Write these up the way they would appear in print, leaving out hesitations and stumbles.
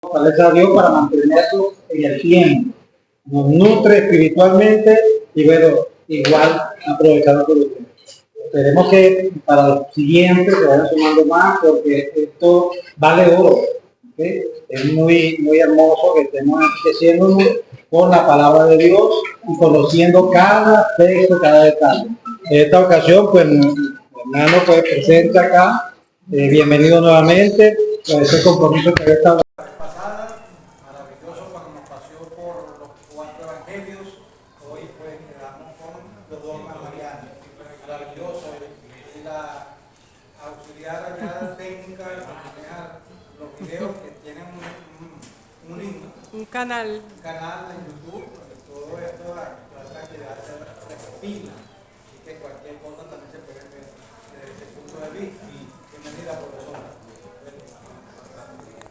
fortaleza a Dios para mantenerlo en el tiempo. Nos nutre espiritualmente y bueno, igual aprovechando por ustedes. Esperemos que para los siguientes se vayan sumando más porque esto vale oro. ¿Okay? Es muy hermoso que estemos creciéndonos con la palabra de Dios y conociendo cada texto, cada detalle. En esta ocasión, pues, mi hermano pues presente acá. Bienvenido nuevamente. Ese compromiso que había estado pasada, maravilloso cuando nos paseó por los 4 evangelios. Hoy pues quedamos con los dogmas marianos. Maravilloso. Y la auxiliar allá técnica maneja los videos que tienen un canal en YouTube donde todo esto, la actividad se refina y que cualquier cosa también se puede ver desde ese punto de vista. Y bienvenida, profesora.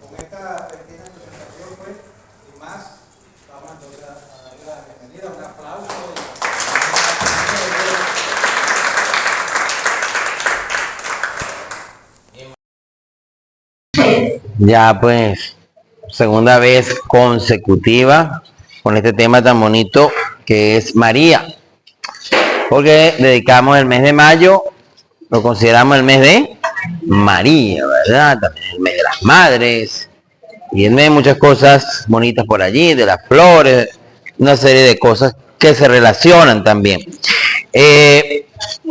Con esta pequeña presentación, pues, y más, vamos entonces a darle la bienvenida, un aplauso. Ya pues, segunda vez consecutiva con este tema tan bonito que es María, porque dedicamos el mes de mayo, lo consideramos el mes de María, ¿verdad? También el mes de las madres, y el mes de muchas cosas bonitas por allí, de las flores, una serie de cosas que se relacionan también.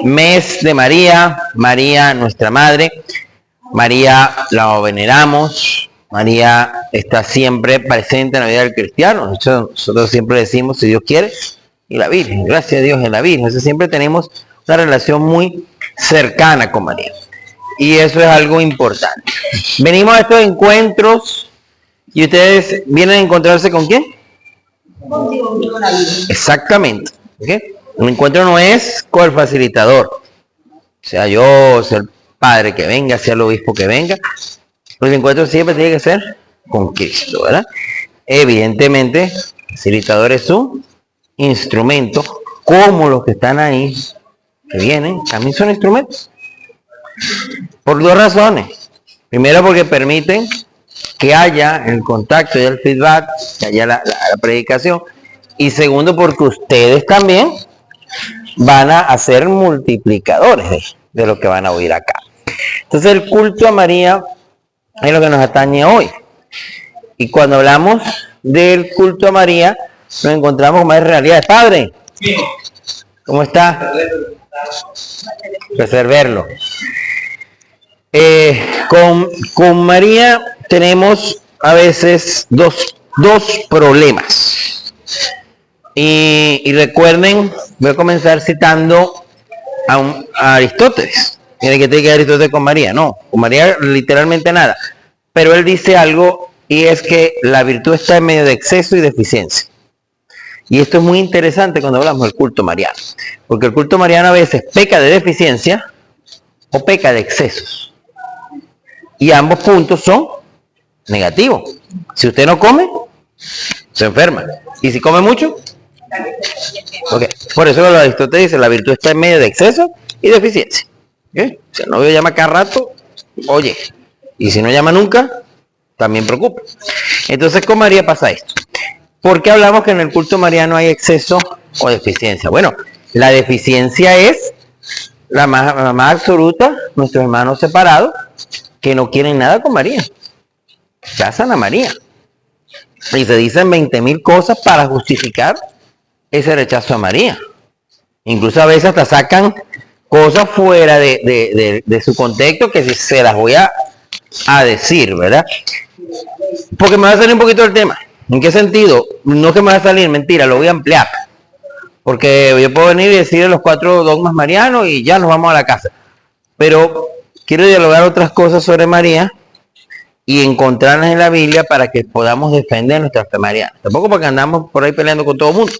Mes de María, María nuestra madre. María la veneramos, María está siempre presente en la vida del cristiano. Nosotros siempre decimos, si Dios quiere, y la Virgen, gracias a Dios en la Virgen. Entonces siempre tenemos una relación muy cercana con María. Y eso es algo importante. Venimos a estos encuentros y ustedes vienen a encontrarse ¿con quién? Contigo, con la Virgen. Exactamente. ¿Okay? Un encuentro no es con el facilitador. Sea yo, sea el padre que venga, sea el obispo que venga, los encuentros siempre tienen que ser con Cristo, ¿verdad? Evidentemente, el facilitador es un instrumento, como los que están ahí, que vienen, también son instrumentos. Por dos razones. Primero, porque permiten que haya el contacto y el feedback, que haya la predicación. Y segundo, porque ustedes también van a ser multiplicadores de lo que van a oír acá. Entonces el culto a María es lo que nos atañe hoy. Y cuando hablamos del culto a María, nos encontramos con más realidades. Padre, ¿cómo está? Placer verlo. Con María tenemos a veces dos problemas. Y recuerden, voy a comenzar citando a Aristóteles. Tiene que tener que Aristóteles con María. No, con María literalmente nada. Pero él dice algo y es que la virtud está en medio de exceso y deficiencia. Y esto es muy interesante cuando hablamos del culto mariano. Porque el culto mariano a veces peca de deficiencia o peca de excesos. Y ambos puntos son negativos. Si usted no come, se enferma. Y si come mucho, okay. Por eso Aristóteles dice, la virtud está en medio de exceso y deficiencia. ¿Okay? Si el novio llama cada rato, oye, y si no llama nunca, también preocupa. Entonces con María pasa esto. ¿Por qué hablamos que en el culto mariano hay exceso o deficiencia? Bueno, la deficiencia es la más absoluta, nuestros hermanos separados, que no quieren nada con María. Rechazan a María. Y se dicen 20.000 cosas para justificar ese rechazo a María. Incluso a veces hasta sacan cosas fuera de su contexto que se las voy a decir, ¿verdad? Porque me va a salir un poquito del tema. ¿En qué sentido? No que me va a salir, mentira, lo voy a ampliar. Porque yo puedo venir y decir los 4 dogmas marianos y ya nos vamos a la casa. Pero quiero dialogar otras cosas sobre María y encontrarlas en la Biblia para que podamos defender nuestra fe mariana. Tampoco porque andamos por ahí peleando con todo el mundo,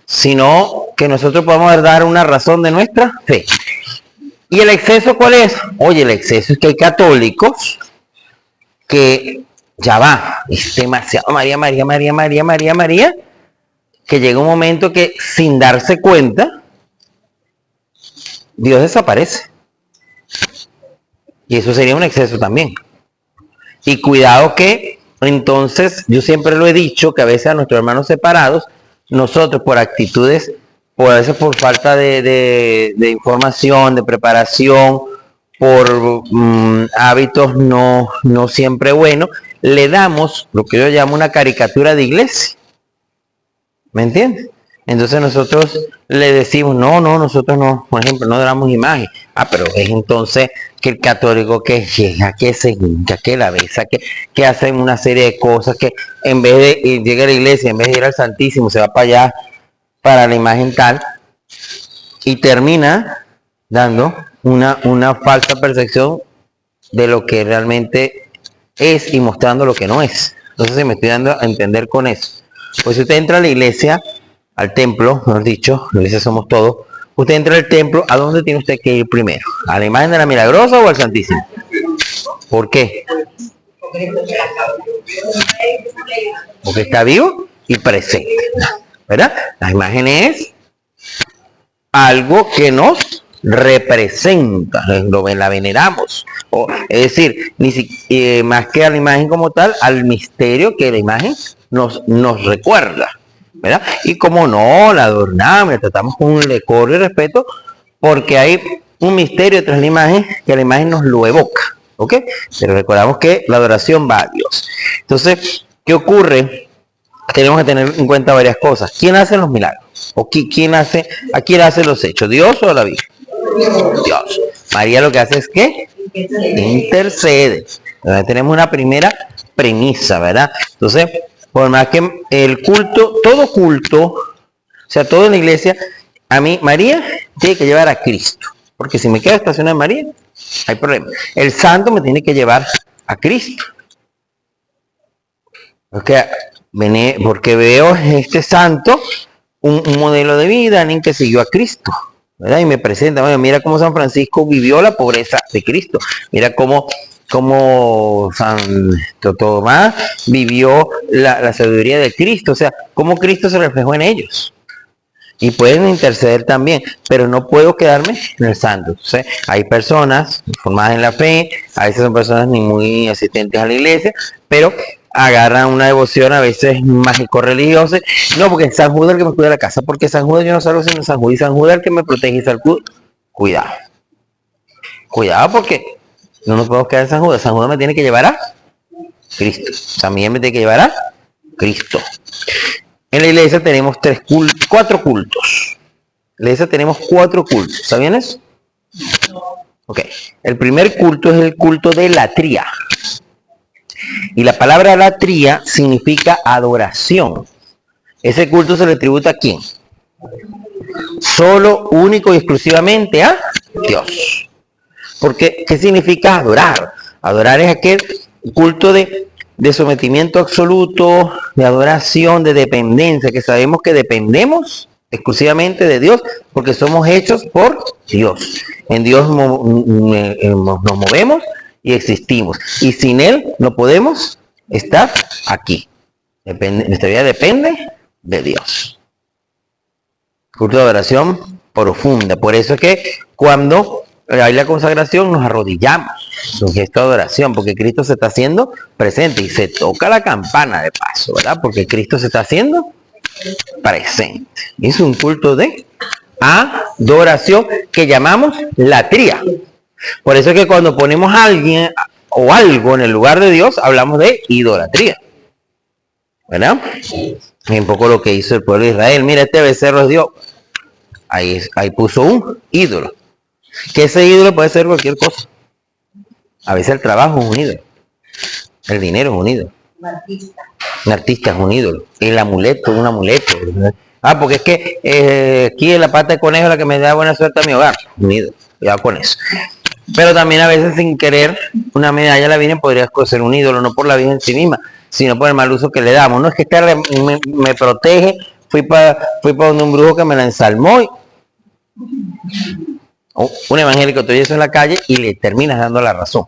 sino que nosotros podamos dar una razón de nuestra fe. ¿Y el exceso cuál es? Oye, el exceso es que hay católicos que ya va, es demasiado María, que llega un momento que sin darse cuenta, Dios desaparece. Y eso sería un exceso también. Y cuidado que Entonces, yo siempre lo he dicho que a veces a nuestros hermanos separados, nosotros por actitudes, por a veces por falta de información, de preparación, por hábitos no siempre buenos, le damos lo que yo llamo una caricatura de iglesia. ¿Me entiendes? Entonces nosotros le decimos, no, nosotros no, por ejemplo, no damos imagen. Pero es entonces que el católico que llega, que se hincha, que la besa, que hacen una serie de cosas, que en vez de llegar a la iglesia, en vez de ir al Santísimo, se va para allá, para la imagen tal, y termina dando una falsa percepción de lo que realmente es y mostrando lo que no es. Entonces me estoy dando a entender con eso. Pues si usted entra a la iglesia, al templo, mejor dicho, la iglesia somos todos, usted entra al templo, ¿a dónde tiene usted que ir primero? ¿A la imagen de la Milagrosa o al Santísimo? ¿Por qué? Porque está vivo y presente, ¿verdad? La imagen es algo que nos representa, la veneramos, es decir, más que a la imagen como tal, al misterio que la imagen nos recuerda, ¿verdad? Y como no, la adornamos, la tratamos con un decoro y respeto, porque hay un misterio tras la imagen que la imagen nos lo evoca, ¿ok? Pero recordamos que la adoración va a Dios. Entonces, ¿qué ocurre? Tenemos que tener en cuenta varias cosas. ¿Quién hace los milagros? ¿O a quién hace los hechos? ¿Dios o la Virgen? Dios. María lo que hace es que intercede. Entonces, tenemos una primera premisa, ¿verdad? Entonces, por más que el culto, o sea, todo en la iglesia, a mí, María tiene que llevar a Cristo. Porque si me quedo estacionado en María, hay problema. El santo me tiene que llevar a Cristo. Porque veo este santo un modelo de vida, alguien que siguió a Cristo, ¿verdad? Y me presenta, bueno, mira cómo San Francisco vivió la pobreza de Cristo, mira cómo San Tomás vivió la sabiduría de Cristo, o sea, cómo Cristo se reflejó en ellos. Y pueden interceder también, pero no puedo quedarme en el santo. Entonces, hay personas formadas en la fe, a veces son personas ni muy asistentes a la iglesia, pero agarran una devoción a veces mágico-religiosa. No, porque San Judas es el que me cuida la casa, porque San Judas yo no salgo sin San Judas, y San Judas es el que me protege y salud. Cuidado. Cuidado porque no nos podemos quedar en San Judas. San Judas me tiene que llevar a Cristo. También me tiene que llevar a Cristo. En la iglesia tenemos 4 cultos. En la iglesia tenemos 4 cultos. ¿Sabían eso? Ok. El primer culto es el culto de latría. Y la palabra latría significa adoración. Ese culto se le tributa a ¿quién? Solo, único y exclusivamente a Dios. Porque, ¿qué significa adorar? Adorar es aquel culto de sometimiento absoluto, de adoración, de dependencia, que sabemos que dependemos exclusivamente de Dios, porque somos hechos por Dios. En Dios nos movemos y existimos. Y sin Él no podemos estar aquí. Nuestra vida depende de Dios. Culto de adoración profunda. Por eso es que cuando hay la consagración nos arrodillamos. Es un gesto de adoración, porque Cristo se está haciendo presente y se toca la campana de paso, ¿verdad? Porque Cristo se está haciendo presente. Es un culto de adoración que llamamos latría. Por eso es que cuando ponemos a alguien o algo en el lugar de Dios, hablamos de idolatría, ¿verdad? Es un poco lo que hizo el pueblo de Israel. Mira, este becerro es Dios. Ahí puso un ídolo. Que ese ídolo puede ser cualquier cosa. A veces el trabajo es un ídolo. El dinero es un ídolo. Un artista es un ídolo. El amuleto es un amuleto. Porque es que aquí en la pata de conejo la que me da buena suerte a mi hogar. Un ídolo. Cuidado con eso. Pero también a veces sin querer una medalla a la Virgen podría ser un ídolo, no por la Virgen en sí misma, sino por el mal uso que le damos. No es que esta me protege, fui para donde un brujo que me la ensalmó. Un evangélico te oye eso en la calle y le terminas dando la razón.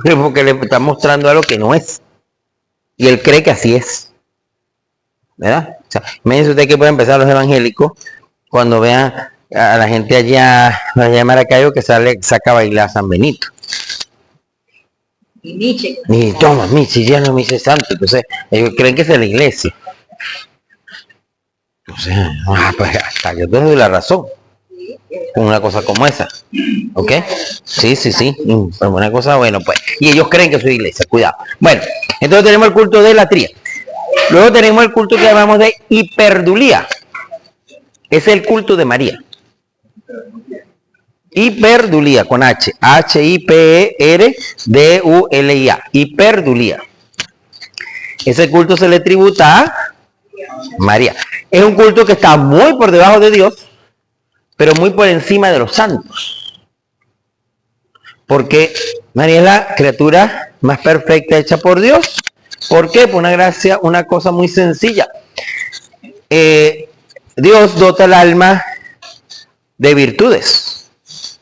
Porque le está mostrando algo que no es. Y él cree que así es. ¿Verdad? O sea, imagínense usted que puede empezar los evangélicos cuando vean a la gente allá de Maracaibo que saca a bailar a San Benito. Y Nietzsche. Ni toma, Nietzsche, ya no Nietzsche es santo. Entonces, ellos creen que es de la iglesia. O sea, pues hasta yo te doy la razón. Con una cosa como esa. ¿Ok? Sí. Una cosa, bueno, pues. Y ellos creen que soy iglesia, cuidado. Bueno, entonces tenemos el culto de latría. Luego tenemos el culto que llamamos de hiperdulía. Es el culto de María. Hiperdulía, con H. H-I-P-E-R-D-U-L-I-A. Hiperdulía. Ese culto se le tributa a María. Es un culto que está muy por debajo de Dios, pero muy por encima de los santos. Porque María es la criatura más perfecta hecha por Dios. ¿Por qué? Por una gracia, una cosa muy sencilla. Dios dota al alma de virtudes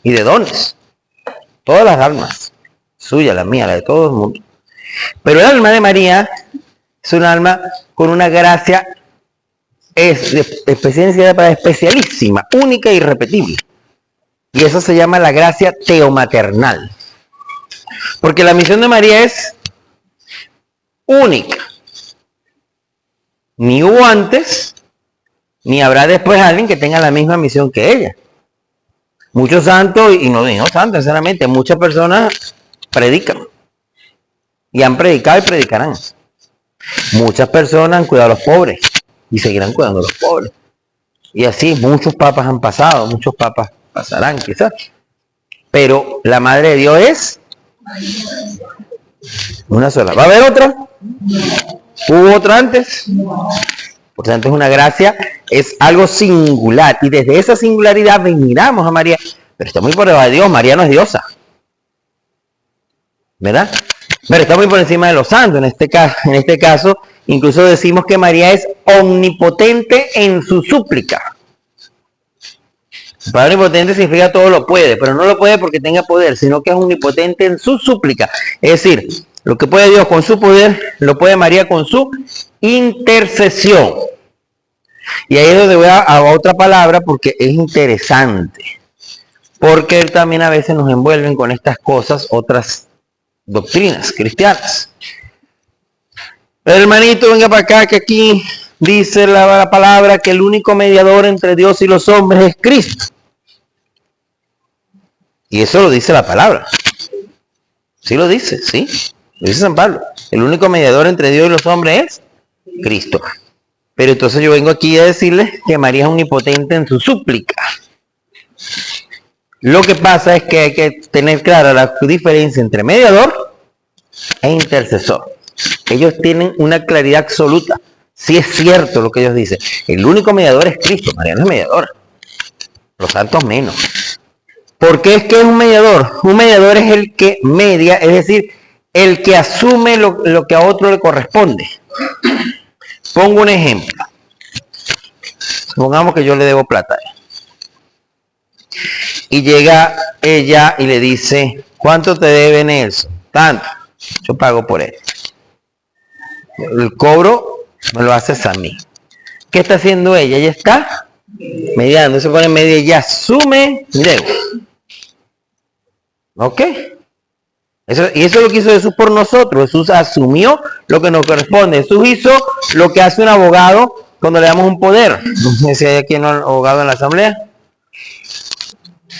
y de dones. Todas las almas, suya, la mía, la de todo el mundo. Pero el alma de María es un alma con una gracia especialísima, única e irrepetible. Y eso se llama la gracia teomaternal. Porque la misión de María es única. Ni hubo antes, ni habrá después alguien que tenga la misma misión que ella. Muchos santos, y no santos, sinceramente, muchas personas predican. Y han predicado y predicarán. Muchas personas han cuidado a los pobres y seguirán cuidando a los pobres. Y así muchos papas han pasado, muchos papas pasarán quizás. Pero la Madre de Dios es una sola. ¿Va a haber otra? ¿Hubo otra antes? Por tanto, es una gracia, es algo singular. Y desde esa singularidad veneramos a María. Pero está muy por debajo de Dios. María no es diosa. ¿Verdad? Pero está muy por encima de los santos. En este caso, incluso decimos que María es omnipotente en su súplica. La palabra omnipotente significa todo lo puede, pero no lo puede porque tenga poder, sino que es omnipotente en su súplica. Es decir, lo que puede Dios con su poder, lo puede María con su intercesión. Y ahí es donde voy a otra palabra porque es interesante. Porque él también a veces nos envuelven con estas cosas, otras doctrinas cristianas. Pero hermanito, venga para acá, que aquí dice la palabra que el único mediador entre Dios y los hombres es Cristo. Y eso lo dice la palabra. Sí lo dice, sí. Lo dice San Pablo. El único mediador entre Dios y los hombres es Cristo. Pero entonces yo vengo aquí a decirles que María es omnipotente en su súplica. Lo que pasa es que hay que tener clara la diferencia entre mediador e intercesor. Ellos tienen una claridad absoluta. Sí es cierto lo que ellos dicen. El único mediador es Cristo. María no es mediadora. Los santos menos. ¿Por qué es que es un mediador? Un mediador es el que media, es decir, el que asume lo que a otro le corresponde. Pongo un ejemplo. Supongamos que yo le debo plata. Y llega ella y le dice, ¿cuánto te debe Nelson? Tanto. Yo pago por él. El cobro me lo haces a mí. ¿Qué está haciendo ella? Ella está mediando. Se pone en medio y asume mi deuda. ¿Ok? Y eso es lo que hizo Jesús por nosotros. Jesús asumió lo que nos corresponde. Jesús hizo lo que hace un abogado cuando le damos un poder. No sé si hay aquí un abogado en la asamblea.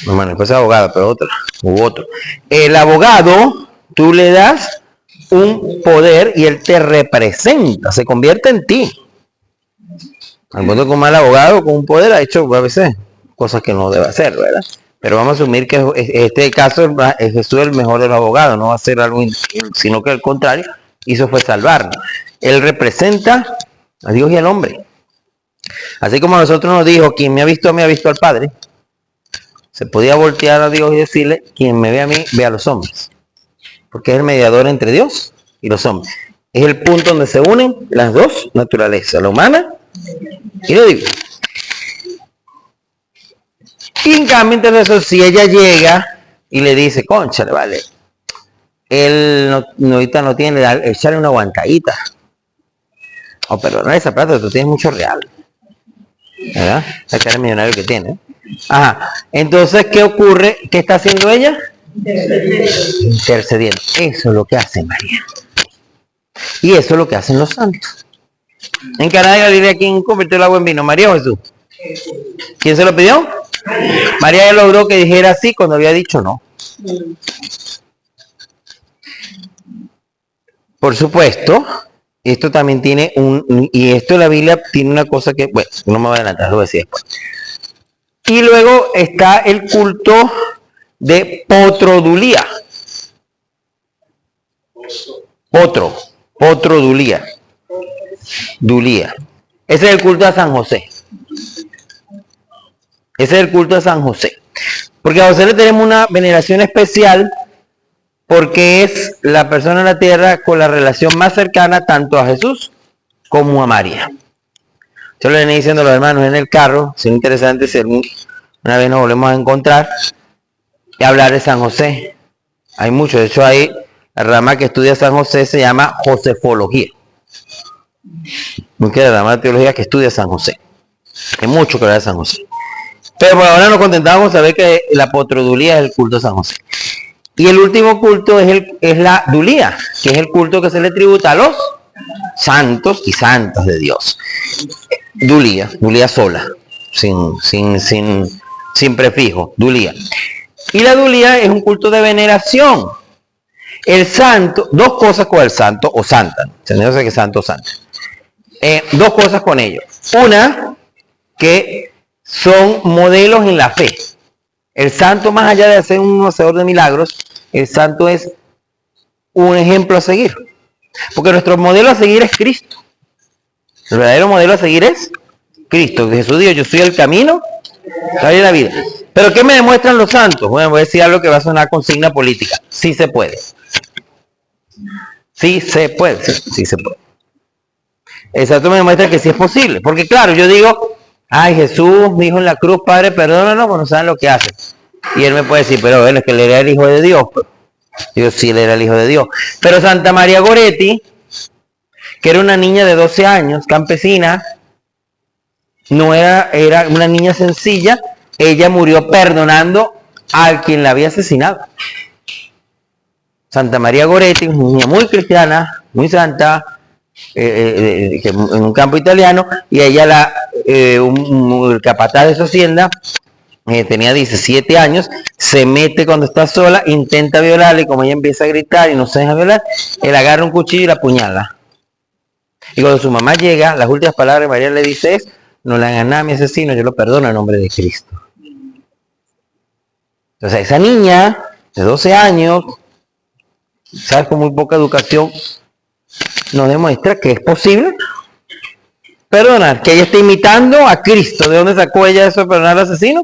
No, bueno, pues es abogado, pero otro. U otro. El abogado, tú le das un poder y él te representa, se convierte en ti. Al mundo con mal abogado, con un poder, ha hecho a veces cosas que no debe hacer, ¿verdad? Pero vamos a asumir que en este caso es Jesús el mejor de los abogados, no va a hacer algo, sino que al contrario, hizo fue salvarnos. Él representa a Dios y al hombre. Así como a nosotros nos dijo, quien me ha visto al Padre, se podía voltear a Dios y decirle, quien me ve a mí, ve a los hombres. Porque es el mediador entre Dios y los hombres. Es el punto donde se unen las dos naturalezas, la humana y la divina. Y en cambio, entonces, si ella llega y le dice, cónchale, vale, él ahorita no tiene, echarle una aguantadita. Oh, perdona esa plata, tú tienes mucho real. ¿Verdad? La cara millonario que tiene. Ajá. Entonces, ¿qué ocurre? ¿Qué está haciendo ella? Intercediendo. Eso es lo que hace María. Y eso es lo que hacen los santos. En Caná de Galilea, ¿quién convirtió el agua en vino? ¿María o Jesús? ¿Quién se lo pidió? María ya logró que dijera sí cuando había dicho no. Por supuesto, esto también tiene y esto la Biblia tiene una cosa que, bueno, no me voy a adelantar, lo voy a decir después. Y luego está el culto de Potrodulía. Potrodulía. Dulía. Ese es el culto a San José. Ese es el culto a San José. Porque a José le tenemos una veneración especial porque es la persona en la tierra con la relación más cercana tanto a Jesús como a María. Yo le venía diciendo a los hermanos en el carro, es interesante si una vez nos volvemos a encontrar y hablar de San José. Hay mucho, de hecho hay la rama que estudia San José se llama Josefología. Nunca la rama de teología que estudia San José. Hay mucho que hablar de San José. Pero por ahora nos contentamos a ver que la potrodulía es el culto de San José. Y el último culto es la dulía, que es el culto que se le tributa a los santos y santas de Dios. Dulía sola, sin prefijo, dulía. Y la dulía es un culto de veneración. El santo, dos cosas con el santo o santa, no sé qué santo o santa. Dos cosas con ellos. Una, que son modelos en la fe. El santo, más allá de ser un hacedor de milagros, el santo es un ejemplo a seguir. Porque nuestro modelo a seguir es Cristo. El verdadero modelo a seguir es Cristo. Jesús dijo, yo soy el camino, la vida. Pero ¿qué me demuestran los santos? Bueno, voy a decir algo que va a sonar consigna política. Sí se puede. Sí se puede. Sí se puede. El santo me demuestra que sí es posible. Porque claro, yo digo, ay, Jesús dijo en la cruz, Padre, perdónanos, porque no saben lo que hacen. Y él me puede decir, pero bueno, es que él era el Hijo de Dios. Pues. Yo sí, él era el Hijo de Dios. Pero Santa María Goretti, que era una niña de 12 años, campesina, no era una niña sencilla, ella murió perdonando a quien la había asesinado. Santa María Goretti, una niña muy cristiana, muy santa, en un campo italiano, y ella, el capataz de su hacienda, tenía 17 años, se mete cuando está sola, intenta violarla, y como ella empieza a gritar y no se deja violar, él agarra un cuchillo y la apuñala. Y cuando su mamá llega, las últimas palabras de María le dice es, no le hagan nada a mi asesino, yo lo perdono en nombre de Cristo. Entonces esa niña de 12 años, sabes, con muy poca educación, nos demuestra que es posible perdonar, que ella está imitando a Cristo. ¿De dónde sacó ella eso de perdonar al asesino?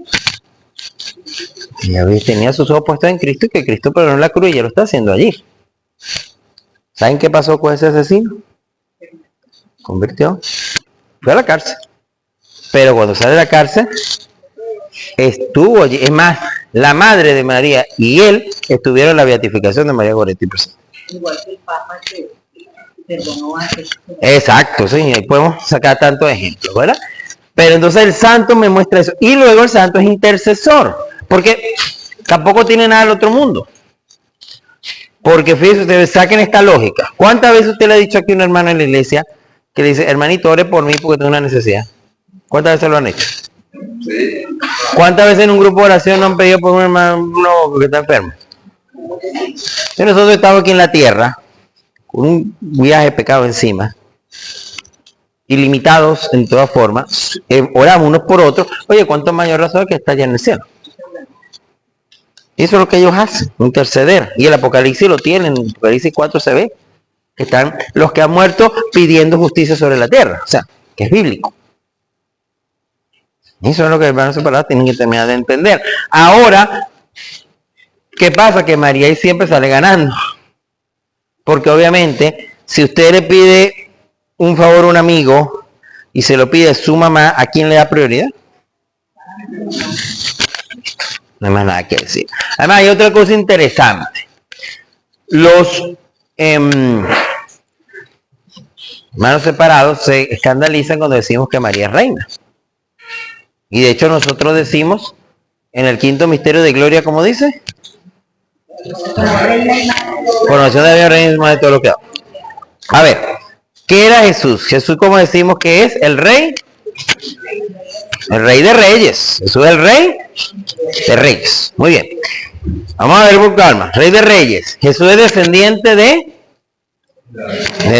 Ella tenía sus ojos puestos en Cristo y que Cristo perdonó la cruz y ella lo está haciendo allí. ¿Saben qué pasó con ese asesino? Convirtió, fue a la cárcel. Pero cuando sale de la cárcel, estuvo allí. Es más, la madre de María y él estuvieron en la beatificación de María Goretti presente. Igual que el Papa que perdonó a Jesús. Exacto, sí, ahí podemos sacar tantos ejemplos, ¿verdad? Pero entonces el santo me muestra eso. Y luego el santo es intercesor, porque tampoco tiene nada del otro mundo. Porque fíjense, ustedes saquen esta lógica. ¿Cuántas veces usted le ha dicho aquí a un hermano en la iglesia que le dice, hermanito, ore por mí porque tengo una necesidad? ¿Cuántas veces lo han hecho? Sí. ¿Cuántas veces en un grupo de oración no han pedido por un hermano que está enfermo? Y nosotros estamos aquí en la tierra, con un viaje de pecado encima, ilimitados en todas formas, oramos unos por otros. Oye, ¿cuánto mayor razón que está allá en el cielo? Y eso es lo que ellos hacen, interceder. Y el Apocalipsis lo tienen, en Apocalipsis 4 se ve, que están los que han muerto pidiendo justicia sobre la tierra, o sea, que es bíblico. Eso es lo que los hermanos separados tienen que terminar de entender. Ahora, ¿qué pasa? Que María ahí siempre sale ganando. Porque obviamente, si usted le pide un favor a un amigo y se lo pide a su mamá, ¿a quién le da prioridad? No hay más nada que decir. Además, hay otra cosa interesante. Los hermanos separados se escandalizan cuando decimos que María es reina. Y de hecho nosotros decimos en el quinto misterio de gloria, ¿cómo dice? Conoció de Dios, reino de todo lo que da. A ver, ¿qué era Jesús? Jesús, como decimos que es el rey de reyes. Jesús es el rey de reyes. Muy bien. Vamos a ver con calma. Rey de reyes. Jesús es descendiente de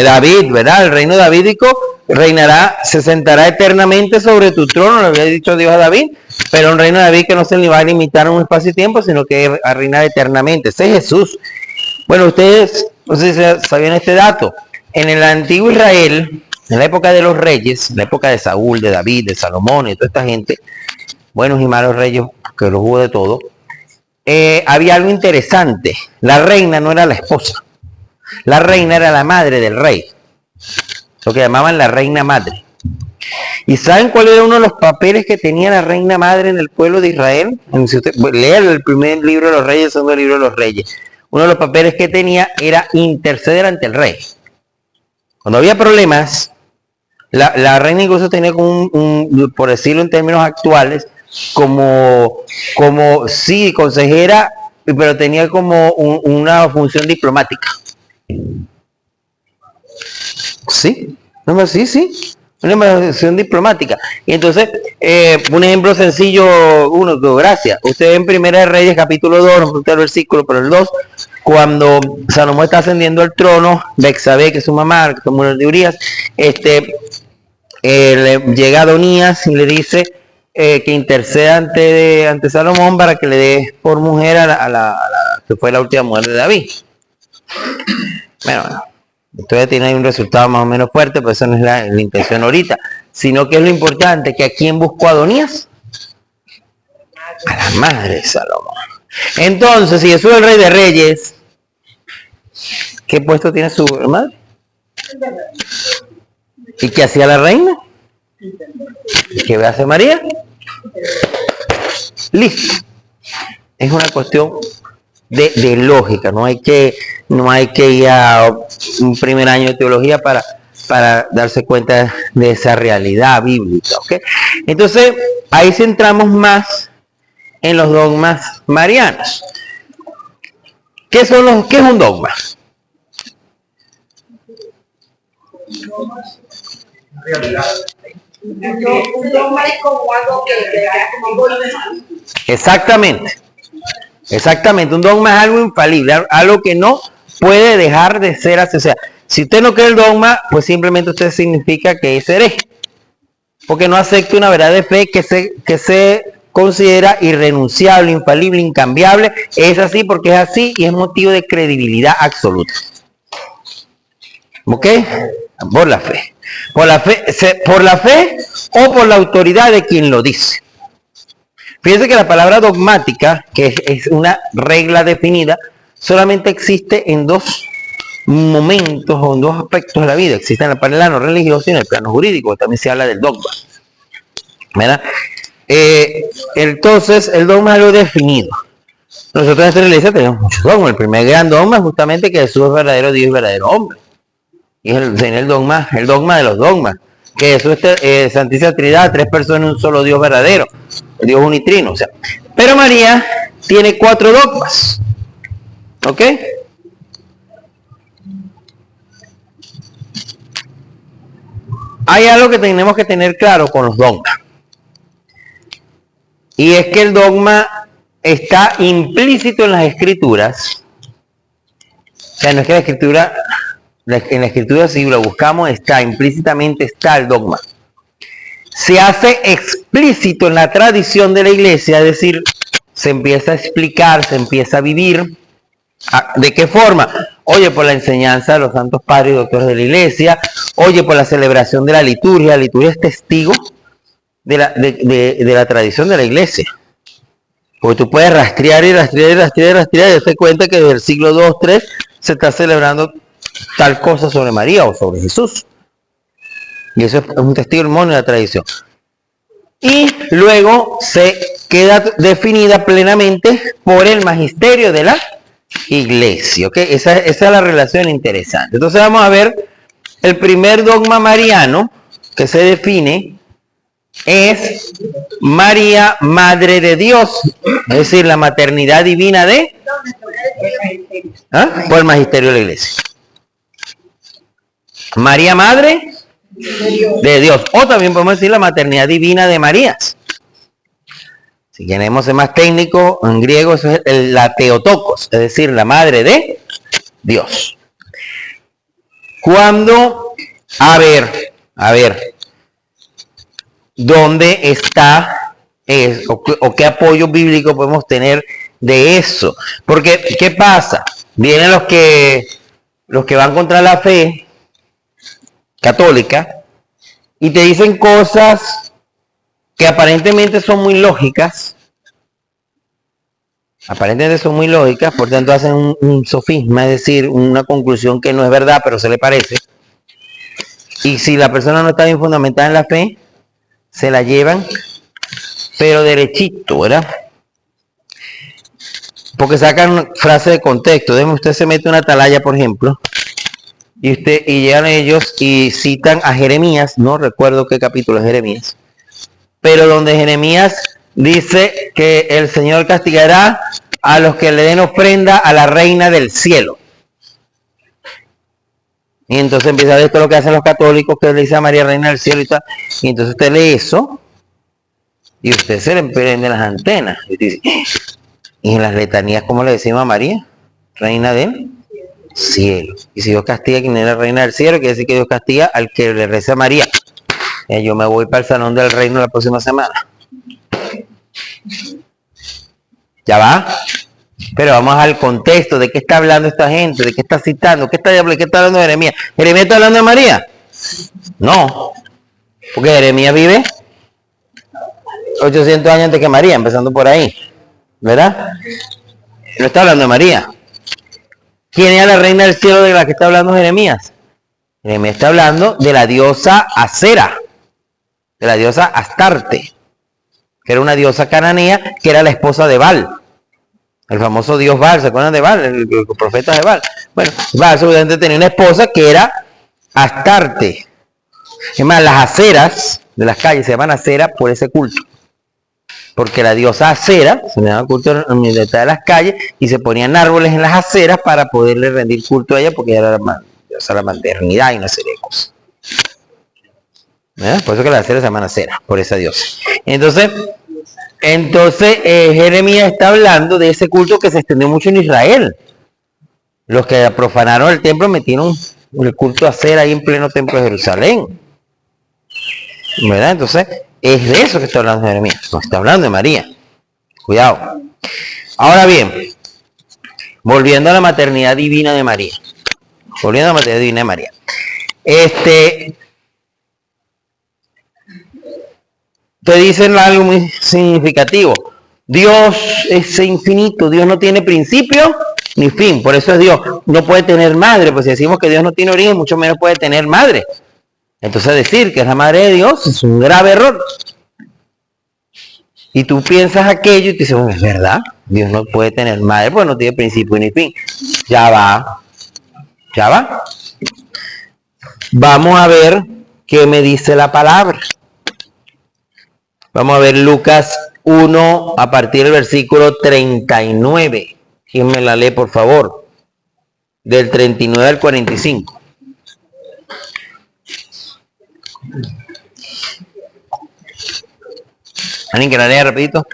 David, ¿verdad? El reino davídico reinará, se sentará eternamente sobre tu trono, lo había dicho Dios a David, pero un reino de David que no se le va a limitar a un espacio y tiempo, sino que a reinar eternamente. Ese es Jesús. Bueno, ustedes, no sé si sabían este dato. En el antiguo Israel, en la época de los reyes, en la época de Saúl, de David, de Salomón y toda esta gente, buenos y malos reyes, que los hubo de todo, había algo interesante. La reina no era la esposa. La reina era la madre del rey. Lo que llamaban la reina madre. ¿Y saben cuál era uno de los papeles que tenía la reina madre en el pueblo de Israel? Si usted lea el primer libro de los reyes, el segundo libro de los reyes. Uno de los papeles que tenía era interceder ante el rey. Cuando había problemas, la reina incluso tenía como por decirlo en términos actuales, como sí, consejera, pero tenía como una función diplomática. Sí, una función diplomática. Y entonces, un ejemplo sencillo, gracias. Usted en Primera de Reyes, capítulo 2, no el versículo, pero el 2, cuando Salomón está ascendiendo al trono, Bexabé, que es su mamá, que es mujer de Urías, le llega Adonías y le dice que interceda ante Salomón para que le dé por mujer a la que fue la última mujer de David. Bueno, todavía tiene ahí un resultado más o menos fuerte, pero eso no es la intención ahorita, sino que es lo importante, que a quién buscó Adonías, a la madre de Salomón. Entonces, si Jesús es el rey de reyes, ¿qué puesto tiene su madre? ¿Y qué hacía la reina? ¿Qué hace María? Listo. Es una cuestión de lógica, no hay que ir a un primer año de teología para darse cuenta de esa realidad bíblica, ¿ok? Entonces, ahí centramos más en los dogmas marianos. ¿Qué es un dogma? Un dogma es como algo que Exactamente, un dogma es algo infalible, algo que no puede dejar de ser así. O sea, si usted no cree el dogma, pues simplemente usted significa que es hereje, porque no acepta una verdad de fe que se considera irrenunciable, infalible, incambiable. Es así porque es así y es motivo de credibilidad absoluta. ¿Ok? Por la fe. Por la fe o por la autoridad de quien lo dice. Fíjense que la palabra dogmática, que es una regla definida, solamente existe en dos momentos o en dos aspectos de la vida. Existe en el plano religioso y en el plano jurídico. También se habla del dogma, ¿verdad? Entonces, el dogma es algo definido. Nosotros en esta iglesia tenemos muchos dogmas. El primer gran dogma es justamente que Jesús es verdadero Dios y verdadero hombre. Y es el dogma de los dogmas. Que Jesús es Santísima Trinidad, 3 personas, un solo Dios verdadero, Dios unitrino. O sea, pero María tiene 4 dogmas. ¿Ok? Hay algo que tenemos que tener claro con los dogmas. Y es que el dogma está implícito en las escrituras. O sea, no es que en la escritura, si lo buscamos, implícitamente está el dogma. Se hace explícito en la tradición de la iglesia, es decir, se empieza a explicar, se empieza a vivir. ¿De qué forma? Oye, por la enseñanza de los santos padres y doctores de la iglesia, oye, por la celebración de la liturgia. La liturgia es testigo de la tradición de la iglesia. Porque tú puedes rastrear y darte cuenta que desde el siglo 2, 3 se está celebrando tal cosa sobre María o sobre Jesús. Y eso es un testimonio de la tradición. Y luego se queda definida plenamente por el magisterio de la iglesia. ¿Okay? Esa es la relación interesante. Entonces vamos a ver el primer dogma mariano que se define es María, Madre de Dios, es decir, la maternidad divina de ¿Ah? Por el magisterio de la iglesia. María, madre de Dios. O también podemos decir la maternidad divina de María. Si queremos ser más técnico, en griego eso es la Theotokos, es decir, la madre de Dios. Cuando, a ver, ¿dónde está eso? ¿O qué apoyo bíblico podemos tener de eso? Porque, ¿qué pasa? Vienen los que van contra la fe católica y te dicen cosas que aparentemente son muy lógicas, por tanto hacen un sofisma, es decir, una conclusión que no es verdad, pero se le parece. Y si la persona no está bien fundamentada en la fe, se la llevan, pero derechito, ¿verdad? Porque sacan frases de contexto. Usted se mete una atalaya, por ejemplo, y llegan ellos y citan a Jeremías, no recuerdo qué capítulo es Jeremías, pero donde Jeremías dice que el Señor castigará a los que le den ofrenda a la reina del cielo. Y entonces empieza a ver esto lo que hacen los católicos, que le dice a María reina del cielo y tal. Y entonces usted lee eso y usted se le prende las antenas. Y dice, y en las letanías, ¿cómo le decimos a María? Reina del cielo. Y si Dios castiga a quien es la reina del cielo, quiere decir que Dios castiga al que le reza a María. Yo me voy para el salón del reino la próxima semana. Ya va. Pero vamos al contexto de qué está hablando esta gente, de qué está citando, qué está hablando Jeremías. ¿Jeremías está hablando de María? No, porque Jeremías vive 800 años antes que María, empezando por ahí, ¿verdad? No está hablando de María. ¿Quién es la reina del cielo de la que está hablando Jeremías? Jeremías está hablando de la diosa Acera, de la diosa Astarte, que era una diosa cananea, que era la esposa de Baal. El famoso dios Baal, ¿se acuerdan de Baal? El profeta de Baal. Bueno, Baal seguramente tenía una esposa que era Astarte. Es más, las aceras de las calles se llaman acera por ese culto. Porque la diosa Acera se le daba culto en mitad de las calles y se ponían árboles en las aceras para poderle rendir culto a ella, porque ella era la maternidad y una serie de cosas. Por eso que las aceras se llaman aceras, por esa diosa. Entonces Jeremías está hablando de ese culto que se extendió mucho en Israel. Los que profanaron el templo metieron el culto a Acera ahí en pleno templo de Jerusalén, ¿verdad? Entonces es de eso que está hablando Jeremías, no está hablando de María. Cuidado. Ahora bien, volviendo a la maternidad divina de María. Te dicen algo muy significativo. Dios es infinito, Dios no tiene principio ni fin, por eso es Dios. No puede tener madre, pues si decimos que Dios no tiene origen, mucho menos puede tener madre. Entonces decir que es la madre de Dios es un grave error. Y tú piensas aquello y te dices, bueno, es verdad, Dios no puede tener madre, pues no tiene principio ni fin. Ya va. Vamos a ver qué me dice la palabra. Vamos a ver Lucas 1 a partir del versículo 39. ¿Quién me la lee, por favor? Del 39 al 45. ¿Alguien que la lea rapidito?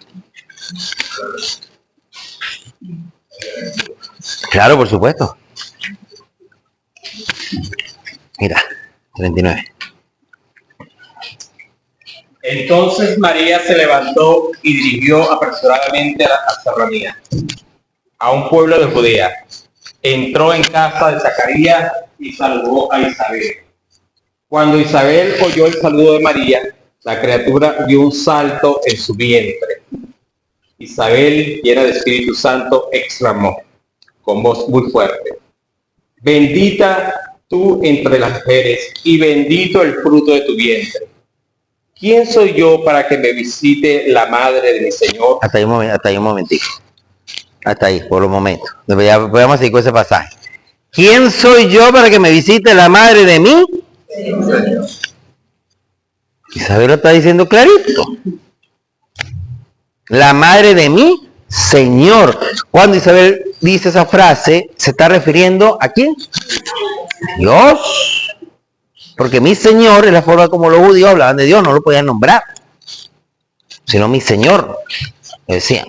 Claro, por supuesto. Mira, 39. Entonces María se levantó y dirigió apresuradamente a Serranía, a un pueblo de Judea. Entró en casa de Zacarías y saludó a Isabel. Cuando Isabel oyó el saludo de María, la criatura dio un salto en su vientre. Isabel, llena de Espíritu Santo, exclamó con voz muy fuerte: bendita tú entre las mujeres y bendito el fruto de tu vientre. ¿Quién soy yo para que me visite la madre de mi Señor? Hasta ahí un momentito. Hasta ahí, por un momento. Podemos seguir con ese pasaje. ¿Quién soy yo para que me visite la madre de mí? Isabel lo está diciendo clarito. La madre de mí Señor. Cuando Isabel dice esa frase, ¿se está refiriendo a quién? Dios. Porque mi Señor es la forma como los judíos hablaban de Dios, no lo podían nombrar, sino mi Señor. Decían,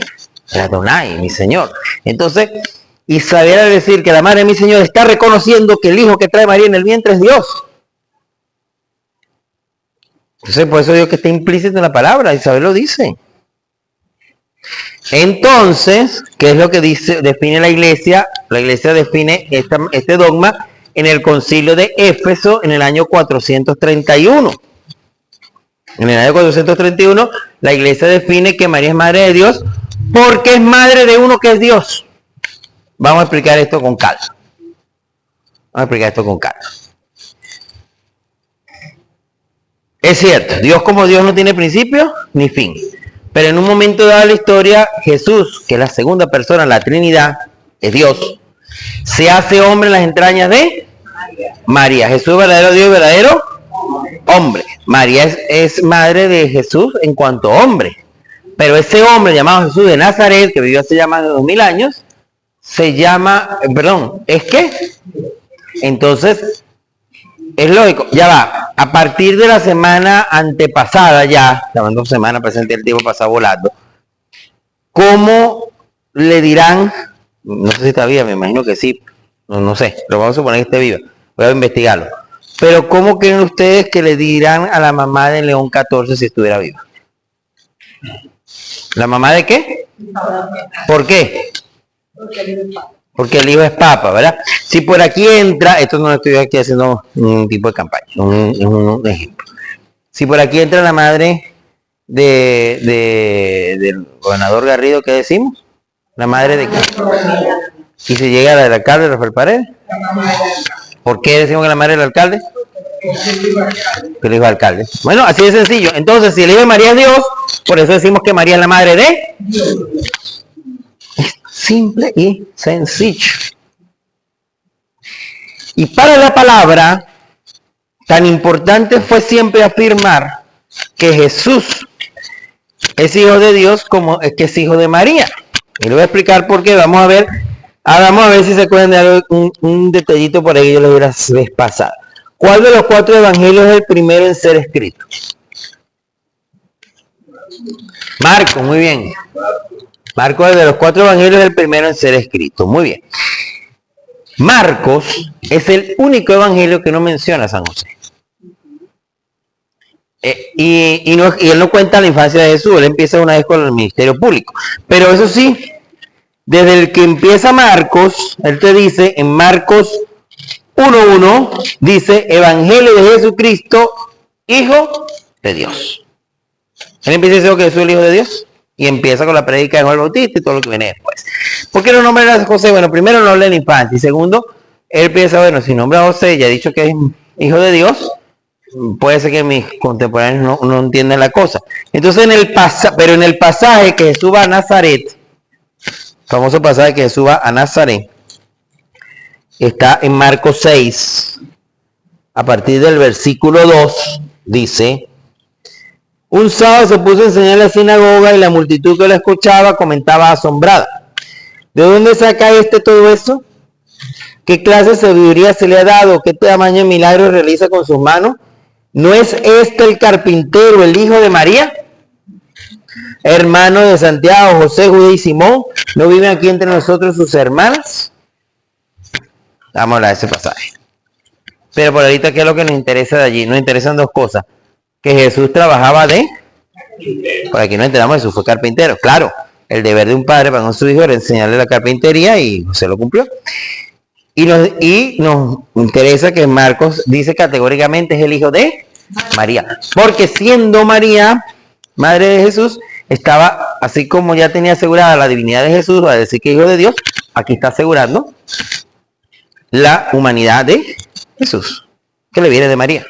era Adonai, mi Señor. Entonces, Isabel al decir que la madre de mi Señor está reconociendo que el hijo que trae María en el vientre es Dios. Entonces, por eso digo que está implícito en la palabra, Isabel lo dice. Entonces, ¿qué es lo que define la iglesia? La iglesia define este dogma en el concilio de Éfeso en el año 431. En el año 431, la iglesia define que María es madre de Dios porque es madre de uno que es Dios. Vamos a explicar esto con calma. Es cierto, Dios como Dios no tiene principio ni fin. Pero en un momento dado de la historia, Jesús, que es la segunda persona de la Trinidad, es Dios, se hace hombre en las entrañas de María. Jesús es verdadero Dios y verdadero hombre. María es madre de Jesús en cuanto hombre. Pero ese hombre llamado Jesús de Nazaret, que vivió hace ya más de 2000 años, se llama, ¿es qué? Entonces, es lógico, ya va, a partir de la semana antepasada ya, llamando semana presente, el tiempo pasa volando, ¿cómo le dirán? No sé si está viva, me imagino que sí, no sé, pero vamos a suponer que esté viva, voy a investigarlo. Pero ¿cómo creen ustedes que le dirán a la mamá de León XIV si estuviera viva? ¿La mamá de qué? ¿Por qué? Porque el hijo es papa, ¿verdad? Si por aquí entra, esto no lo estoy aquí haciendo un tipo de campaña, es un ejemplo. Si por aquí entra la madre del gobernador Garrido, ¿qué decimos? ¿La madre de qué? Y si llega la del alcalde Rafael Paredes. ¿Por qué decimos que la madre del alcalde? Que el hijo del alcalde. Bueno, así de sencillo. Entonces, si el hijo de María es Dios, por eso decimos que María es la madre de Dios. Simple y sencillo. Y para la palabra, tan importante fue siempre afirmar que Jesús es hijo de Dios como es que es hijo de María. Y le voy a explicar por qué. Vamos a ver si se acuerdan de algo, un detallito por ahí que yo les di la vez pasada. ¿Cuál de los 4 evangelios es el primero en ser escrito? Marcos, muy bien. Marcos de los 4 evangelios es el primero en ser escrito. Muy bien. Marcos es el único evangelio que no menciona a San José. Y él no cuenta la infancia de Jesús, él empieza una vez con el ministerio público. Pero eso sí, desde el que empieza Marcos, él te dice en Marcos 1:1, dice Evangelio de Jesucristo, Hijo de Dios. Él empieza diciendo que Jesús es el Hijo de Dios y empieza con la prédica de Juan el Bautista y todo lo que viene después. ¿Por qué no nombra a José? Bueno, primero no habla de la infancia y segundo, él piensa, bueno, si nombra a José, ya he dicho que es Hijo de Dios, puede ser que mis contemporáneos no entiendan la cosa. Entonces, pero en el pasaje que Jesús va a Nazaret, famoso pasaje que Jesús va a Nazaret, está en Marcos 6, a partir del versículo 2, dice: un sábado se puso a enseñar en la sinagoga y la multitud que lo escuchaba comentaba asombrada: ¿de dónde saca todo eso? ¿Qué clase de sabiduría se le ha dado? ¿Qué tamaño de milagros realiza con sus manos? ¿No es este el carpintero, el hijo de María, hermano de Santiago, José, Judá y Simón? ¿No viven aquí entre nosotros sus hermanas? Vamos a hablar de ese pasaje. Pero por ahorita, ¿qué es lo que nos interesa de allí? Nos interesan dos cosas. Que Jesús trabajaba por aquí nos enteramos que Jesús fue carpintero. Claro, el deber de un padre para con su hijo era enseñarle la carpintería y José lo cumplió. Y nos interesa que Marcos dice categóricamente es el hijo de María. Porque siendo María, madre de Jesús, estaba, así como ya tenía asegurada la divinidad de Jesús, a decir que hijo de Dios, aquí está asegurando la humanidad de Jesús, que le viene de María.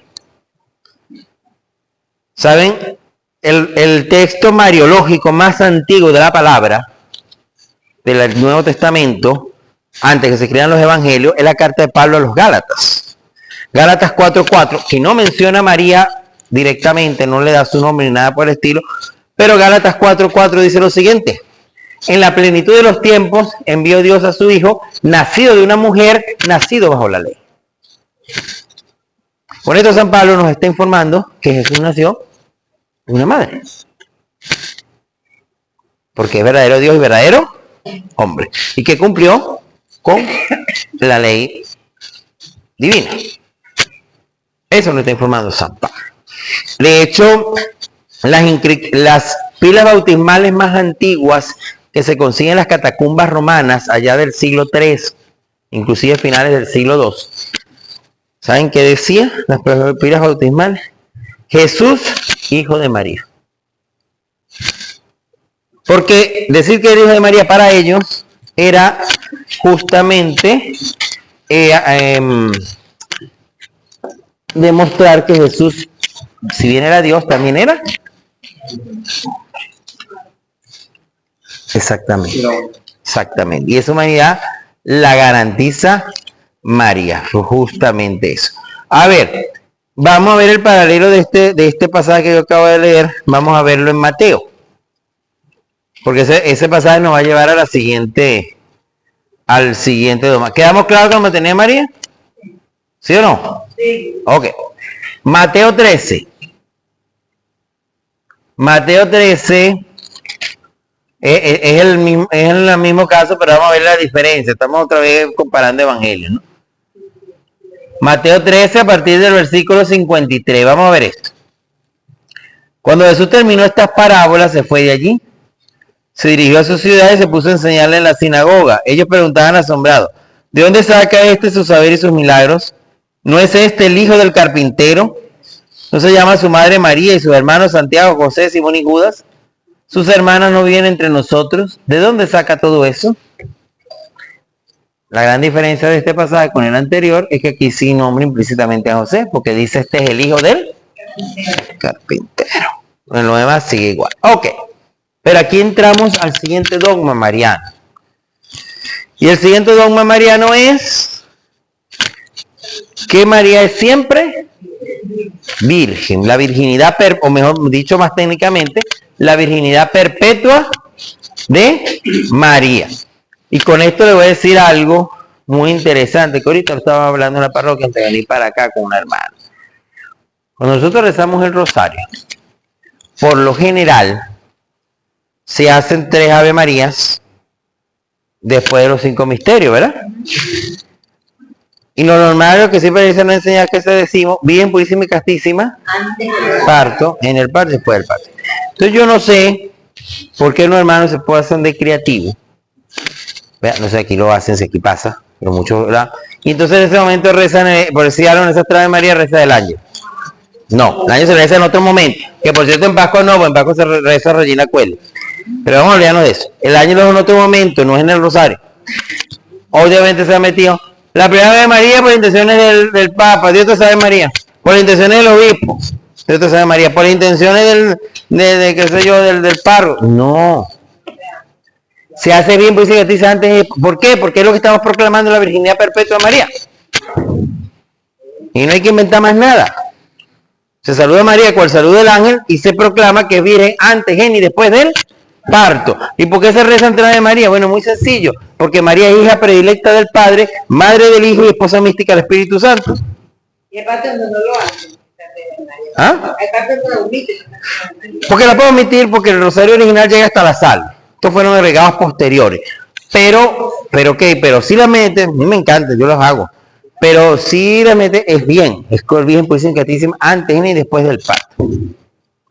¿Saben? El texto mariológico más antiguo de la palabra del Nuevo Testamento, antes que se escribieran los evangelios, es la carta de Pablo a los Gálatas. Gálatas 4:4, que no menciona a María directamente, no le da su nombre ni nada por el estilo, pero Gálatas 4:4 dice lo siguiente: En la plenitud de los tiempos envió Dios a su Hijo, nacido de una mujer, nacido bajo la ley. Por esto San Pablo nos está informando que Jesús nació de una madre. Porque es verdadero Dios y verdadero hombre. Y que cumplió con la ley divina. Eso nos está informando San Pablo. De hecho, las pilas bautismales más antiguas que se consiguen en las catacumbas romanas allá del siglo III, inclusive finales del siglo II, ¿saben qué decía las pilas bautismales? Jesús, hijo de María. Porque decir que era hijo de María para ellos era justamente demostrar que Jesús, si bien era Dios, también era. Exactamente. Exactamente. Y esa humanidad la garantiza María. Justamente eso. A ver, vamos a ver el paralelo de este pasaje que yo acabo de leer. Vamos a verlo en Mateo. Porque ese pasaje nos va a llevar a al siguiente dogma. ¿Quedamos claros cómo tenía María? ¿Sí o no? Sí. Ok. Mateo 13. Mateo 13 es el mismo caso, pero vamos a ver la diferencia. Estamos otra vez comparando evangelios, ¿no? Mateo 13 a partir del versículo 53. Vamos a ver esto. Cuando Jesús terminó estas parábolas, se fue de allí. Se dirigió a su ciudad y se puso a enseñarle en la sinagoga. Ellos preguntaban asombrados, ¿de dónde saca su saber y sus milagros? ¿No es este el hijo del carpintero? ¿No se llama su madre María y sus hermanos Santiago, José, Simón y Judas? ¿Sus hermanas no vienen entre nosotros? ¿De dónde saca todo eso? La gran diferencia de este pasaje con el anterior es que aquí sí nombra implícitamente a José, porque dice este es el hijo del carpintero. En lo demás sigue igual. Ok. Pero aquí entramos al siguiente dogma mariano. Y el siguiente dogma mariano es que María es siempre virgen. La virginidad, o mejor dicho más técnicamente, la virginidad perpetua de María. Y con esto le voy a decir algo muy interesante, que ahorita estaba hablando en la parroquia antes de venir para acá con una hermana. Cuando nosotros rezamos el rosario, por lo general, se hacen 3 Ave Marías después de los 5 misterios, ¿verdad? Y lo normal, lo que siempre dicen no enseñar que se decimos, Virgen Purísima y Castísima, parto, en el parto, después del parto. Entonces yo no sé por qué los hermanos se pueden hacer de creativo. Vean, no sé, aquí lo hacen, si aquí pasa, pero mucho, ¿verdad? Y entonces en ese momento rezan, por decir algo, en esas 3 Ave Marías reza del año. No, el año se reza en otro momento. Que por cierto en Pascua no, en Pascua se reza Regina Coeli. Pero vamos a olvidarnos de eso. El año lo es en otro momento, no es en el rosario. Obviamente se ha metido. La primera Ave María por intenciones del Papa, Dios te sabe María. Por intenciones del obispo, Dios te sabe María. Por intenciones qué sé yo, del párroco. No. Se hace bien, pues dice antes. ¿Por qué? Porque es lo que estamos proclamando la virginidad perpetua de María. Y no hay que inventar más nada. Se saluda a María con el saludo del ángel y se proclama que es virgen antes, en y después del parto. ¿Y por qué se reza ante la de María? Bueno, muy sencillo. Porque María es hija predilecta del Padre, madre del Hijo y esposa mística del Espíritu Santo. Y aparte donde no lo hacen. ¿Ah? Aparte no lo omiten. Porque la puedo omitir porque el rosario original llega hasta la sal. Estos fueron agregados posteriores. Pero si la meten, a mí me encanta, yo los hago. Pero si la meten, es bien. Es con el Virgen Purísima y Castísima antes y después del parto. Yo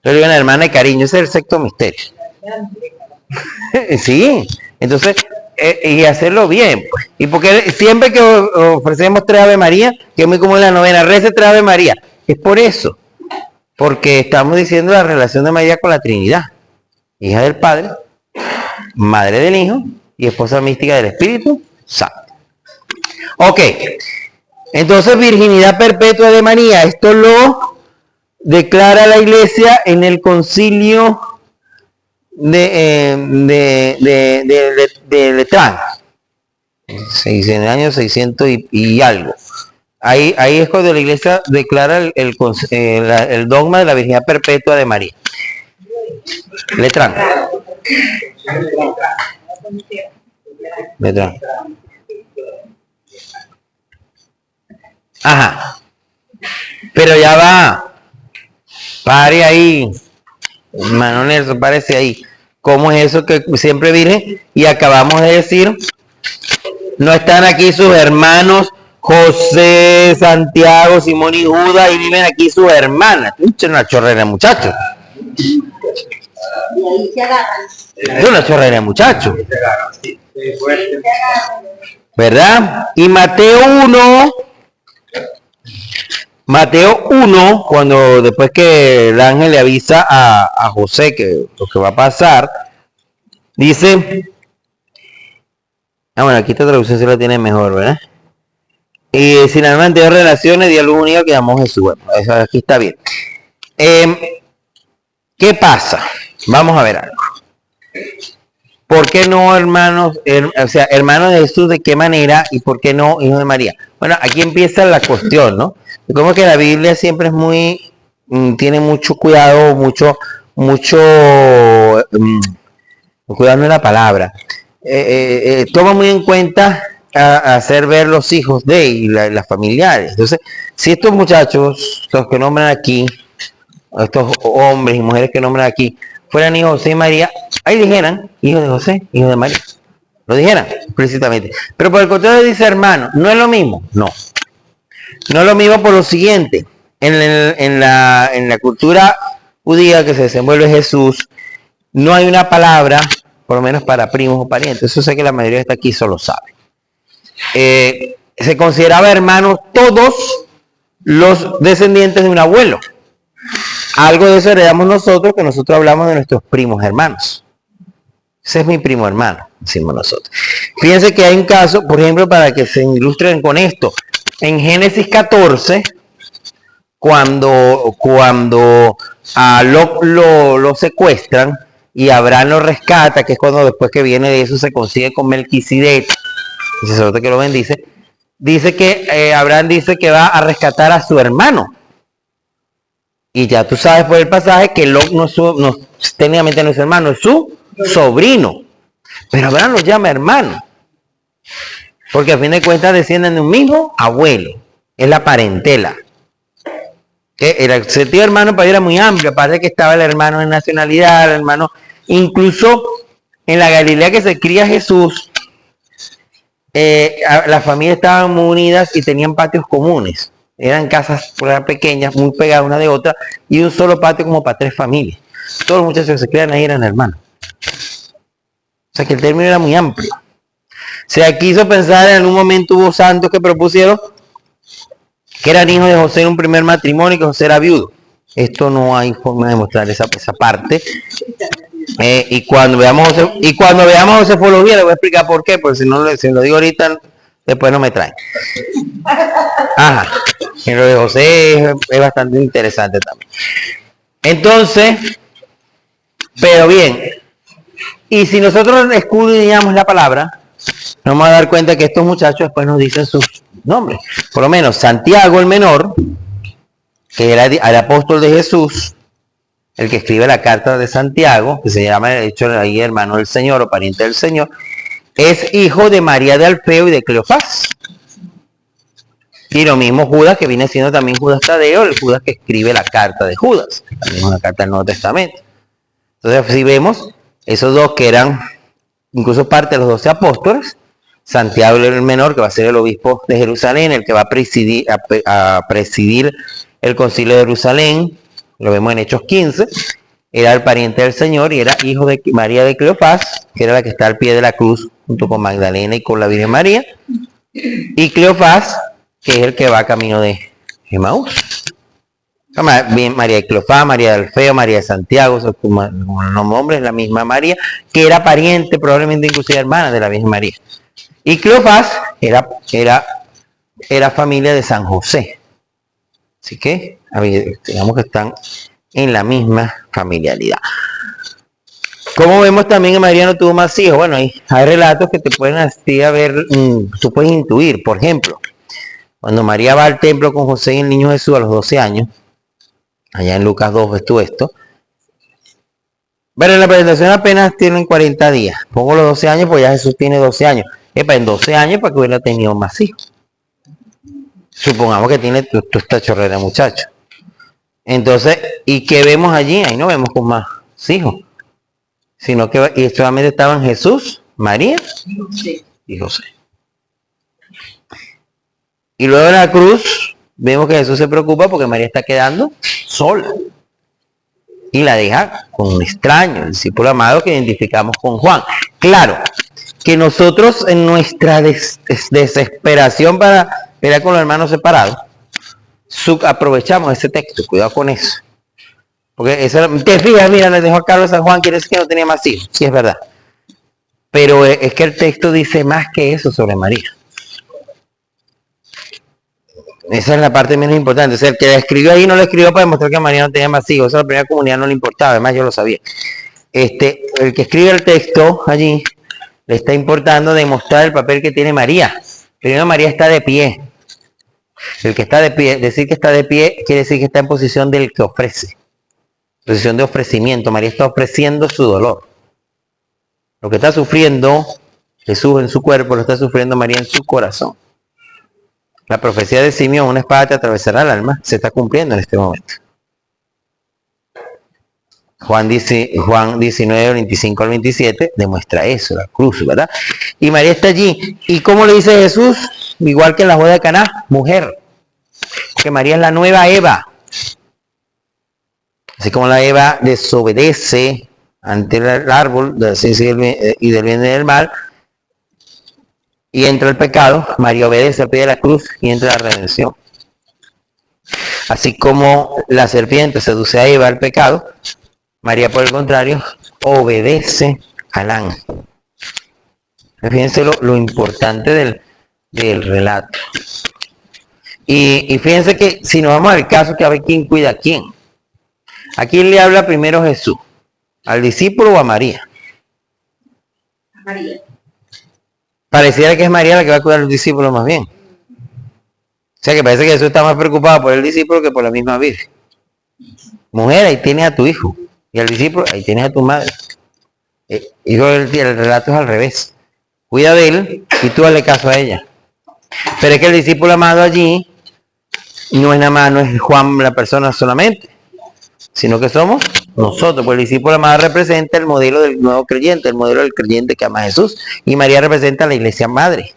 le digo a la hermana de cariño, ese es el sexto misterio. Sí, entonces, y hacerlo bien, pues. Y porque siempre que ofrecemos 3 Ave María, que es muy común en la novena, rece 3 Ave María, es por eso. Porque estamos diciendo la relación de María con la Trinidad. Hija del Padre, madre del Hijo y esposa mística del Espíritu Santo. Ok, entonces virginidad perpetua de María, esto lo declara la Iglesia en el concilio de Letrán, en el año 600 y algo. Ahí es cuando la Iglesia declara el dogma de la virginidad perpetua de María. Letrán. ¿Verdad? Ajá. Pero ya va. Pare ahí. Hermano Nelson, parece ahí. ¿Cómo es eso que siempre virgen? Y acabamos de decir, no están aquí sus hermanos José, Santiago, Simón y Judas, y viven aquí sus hermanas. Una chorrera de muchachos. Y ahí se agarran. Es una chorrera de muchachos. ¿Verdad? Y Mateo 1, cuando después que el ángel le avisa a José que lo que va a pasar, dice, bueno, aquí esta traducción se la tiene mejor, ¿verdad? Y sin alma anterior relaciones, dio luz unido que llamó Jesús. Bueno, eso aquí está bien. ¿Qué pasa? Vamos a ver algo. ¿Por qué no hermanos, hermanos de Jesús, de qué manera y por qué no hijos de María? Bueno, aquí empieza la cuestión, ¿no? Como que la Biblia siempre es muy, tiene mucho cuidado, cuidado de la palabra. Toma muy en cuenta a hacer ver los hijos de y las familiares. Entonces, si estos muchachos, los que nombran aquí, estos hombres y mujeres que nombran aquí, fueran hijos de José y María, ahí dijeran, hijos de José, hijos de María. Lo dijeran explícitamente. Pero por el contrario dice hermano, ¿no es lo mismo? No. No es lo mismo por lo siguiente. En la cultura judía que se desenvuelve Jesús, no hay una palabra, por lo menos para primos o parientes. Eso sé que la mayoría está aquí solo sabe. Se consideraba hermanos todos los descendientes de un abuelo. Algo de eso heredamos nosotros, que nosotros hablamos de nuestros primos hermanos. Ese es mi primo hermano, decimos nosotros. Fíjense que hay un caso, por ejemplo, para que se ilustren con esto. En Génesis 14, cuando a Lot lo secuestran y Abraham lo rescata, que es cuando después que viene de eso se consigue con Melquisedec, el sacerdote que lo bendice, dice que Abraham dice que va a rescatar a su hermano. Y ya tú sabes por el pasaje que Lot técnicamente no es su hermano, es su sobrino. Pero Abraham lo llama hermano. Porque a fin de cuentas descienden de un mismo abuelo. Es la parentela. El sentido de hermano para él era muy amplio. Aparte que estaba el hermano de nacionalidad, el hermano. Incluso en la Galilea que se cría Jesús, las familias estaban muy unidas y tenían patios comunes. Eran casas pequeñas, muy pegadas una de otra, y un solo patio como para 3 familias. Todos los muchachos que se criaban ahí eran hermanos. O sea que el término era muy amplio. Se quiso pensar, en algún momento hubo santos que propusieron que eran hijos de José en un primer matrimonio y que José era viudo. Esto no hay forma de mostrar esa parte. Y cuando veamos Josefología, le voy a explicar por qué, porque si lo digo ahorita, después no me traen. Ajá. Y lo de José es bastante interesante también. Entonces, pero bien, y si nosotros escudriñamos la palabra, nos vamos a dar cuenta que estos muchachos después nos dicen sus nombres. Por lo menos Santiago el menor, que era el apóstol de Jesús, el que escribe la carta de Santiago, que se llama, de hecho, ahí hermano del Señor o pariente del Señor, es hijo de María de Alfeo y de Cleofás. Y lo mismo Judas, que viene siendo también Judas Tadeo, el Judas que escribe la carta de Judas, también una carta del Nuevo Testamento. Entonces, si vemos, esos dos que eran incluso parte de los 12 apóstoles, Santiago el menor, que va a ser el obispo de Jerusalén, el que va a presidir el concilio de Jerusalén, lo vemos en Hechos 15, era el pariente del Señor y era hijo de María de Cleofás, que era la que está al pie de la cruz junto con Magdalena y con la Virgen María, y Cleofás, que es el que va camino de Emaús. María de Cleofás, María de Alfeo, María de Santiago, como el nombre es la misma María, que era pariente, probablemente inclusive hermana de la Virgen María. Y Cleofás era familia de San José. Así que, digamos que están en la misma familiaridad. Como vemos también que María no tuvo más hijos. Bueno, hay relatos que te pueden así a ver, tú puedes intuir. Por ejemplo, cuando María va al templo con José y el niño Jesús a los 12 años, allá en Lucas 2 ves tú esto, Pero en la presentación apenas tienen 40 días. Pongo los 12 años, pues ya Jesús tiene 12 años. En 12 años para que hubiera tenido más hijos. Supongamos que tiene tu esta chorrera muchacho. Entonces, ¿y qué vemos allí? Ahí no vemos con más hijos. Sino que y solamente estaban Jesús, María Sí. y José. Y luego en la cruz vemos que Jesús se preocupa porque María está quedando sola. Y la deja con un extraño, el discípulo amado que identificamos con Juan. Claro, que nosotros en nuestra desesperación para pelear con los hermanos separados, aprovechamos ese texto, cuidado con eso. Porque eso, te fijas, mira, le dejó a Carlos San Juan, quiere decir que no tenía más hijos, sí es verdad. Pero es que el texto dice más que eso sobre María. Esa es la parte menos importante. O sea, el que la escribió ahí no lo escribió para demostrar que María no tenía más hijos. Eso a la primera comunidad no le importaba, además yo lo sabía. El que escribe el texto allí le está importando demostrar el papel que tiene María. Primero, María está de pie. El que está de pie, decir que está de pie quiere decir que está en posición del que ofrece. Posición de ofrecimiento. María está ofreciendo su dolor. Lo que está sufriendo Jesús en su cuerpo, lo está sufriendo María en su corazón. La profecía de Simeón, una espada te atravesará el alma, se está cumpliendo en este momento. Juan 19, 25 al 27 demuestra eso, la cruz, ¿verdad? Y María está allí. ¿Y cómo le dice Jesús? Igual que en la boda de Caná, mujer. Que María es la nueva Eva. Así como la Eva desobedece ante el árbol de la ciencia y del bien y del mal, y entra el pecado, María obedece al pie de la cruz y entra la redención. Así como la serpiente seduce a Eva al pecado, María por el contrario obedece al ángel. Fíjense lo importante del relato. Y fíjense que si nos vamos al caso, que a ver quién cuida a quién. ¿A quién le habla primero Jesús? ¿Al discípulo o a María? María. Pareciera que es María la que va a cuidar a los discípulos más bien. O sea que parece que Jesús está más preocupado por el discípulo que por la misma Virgen. Mujer, ahí tienes a tu hijo. Y al discípulo, ahí tienes a tu madre. Hijo, el relato es al revés. Cuida de él y tú hazle caso a ella. Pero es que el discípulo amado allí no es nada más, no es Juan la persona solamente, sino que somos nosotros, pues el discípulo amado representa el modelo del nuevo creyente, el modelo del creyente que ama a Jesús, y María representa a la iglesia madre.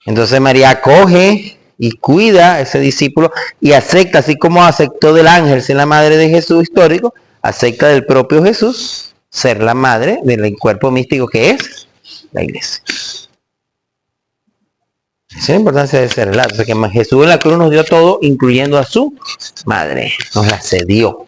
Entonces María acoge y cuida a ese discípulo y acepta, así como aceptó del ángel ser la madre de Jesús histórico, acepta del propio Jesús ser la madre del cuerpo místico que es la iglesia. Esa es la importancia de ese relato. O sea, que Jesús en la cruz nos dio todo, incluyendo a su madre. Nos la cedió.